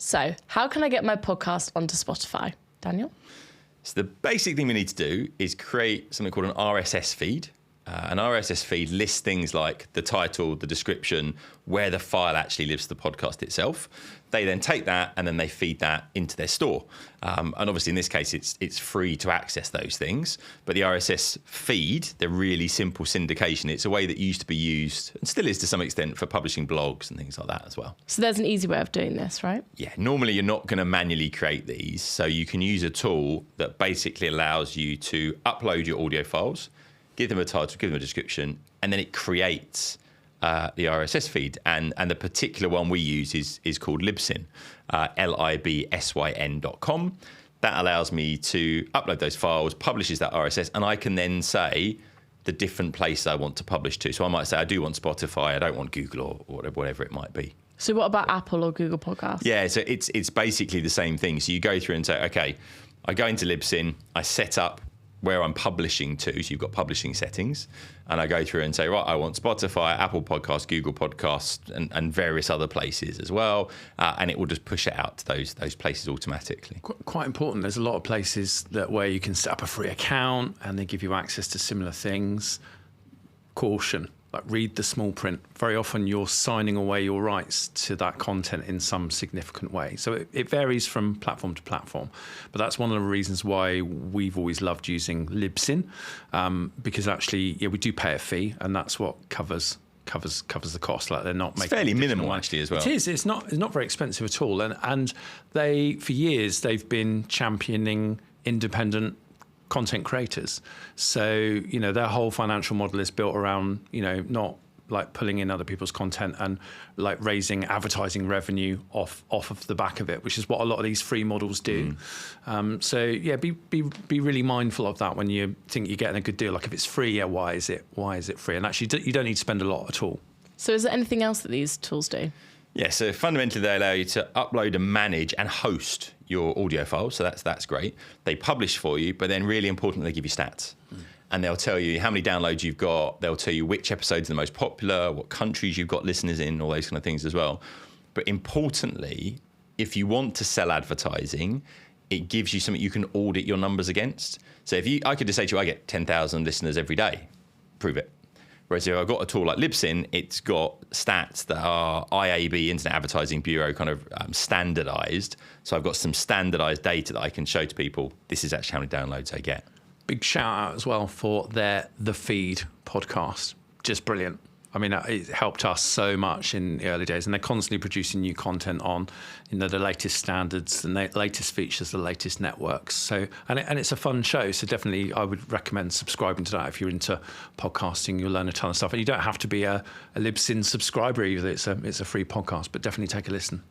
So how can I get my podcast onto Spotify? Daniel? So the basic thing we need to do is create something called an RSS feed. An RSS feed lists things like the title, the description, where the file actually lives, the podcast itself. They then take that and then they feed that into their store. And obviously in this case, it's free to access those things. But the RSS feed, the really simple syndication, it's a way that used to be used and still is to some extent for publishing blogs and things like that as well. So there's an easy way of doing this, right? Yeah, normally you're not going to manually create these. So you can use a tool that basically allows you to upload your audio files, give them a title, give them a description, and then it creates the RSS feed. And the particular one we use is called Libsyn, libsyn.com. That allows me to upload those files, publishes that RSS, and I can then say the different place I want to publish to. So I might say I do want Spotify, I don't want Google or whatever it might be. So what about Apple or Google Podcasts? Yeah, so it's basically the same thing. So you go through and say, okay, I go into Libsyn, I set up where I'm publishing to, so you've got publishing settings, and I go through and say, right, I want Spotify, Apple Podcasts, Google Podcasts, and various other places as well, and it will just push it out to those places automatically. Quite important. There's a lot of places where you can set up a free account and they give you access to similar things. Caution. Like, read the small print. Very often you're signing away your rights to that content in some significant way. So it varies from platform to platform. But that's one of the reasons why we've always loved using Libsyn, because actually, we do pay a fee, and that's what covers the cost. Like, they're not making. It's fairly minimal actually as well. It is. It's not very expensive at all. And they, for years, they've been championing independent content creators. So, their whole financial model is built around, not like pulling in other people's content and like raising advertising revenue off of the back of it, which is what a lot of these free models do. So yeah, be really mindful of that when you think you're getting a good deal. Like, if it's free, why is it free? And actually, you don't need to spend a lot at all. So is there anything else that these tools do? Yeah, so fundamentally they allow you to upload and manage and host your audio files, so that's great. They publish for you, but then really importantly, they give you stats. And they'll tell you how many downloads you've got, they'll tell you which episodes are the most popular, what countries you've got listeners in, all those kind of things as well. But importantly, if you want to sell advertising, it gives you something you can audit your numbers against. So I could just say to you, I get 10,000 listeners every day, prove it. Whereas if I've got a tool like Libsyn, it's got stats that are IAB, Internet Advertising Bureau, kind of standardized. So I've got some standardized data that I can show to people. This is actually how many downloads I get. Big shout out as well for The Feed podcast. Just brilliant. I mean, it helped us so much in the early days, and they're constantly producing new content on, the latest standards, the latest features, the latest networks. So, and it's a fun show. So definitely, I would recommend subscribing to that if you're into podcasting. You'll learn a ton of stuff, and you don't have to be a Libsyn subscriber either. It's a free podcast, but definitely take a listen.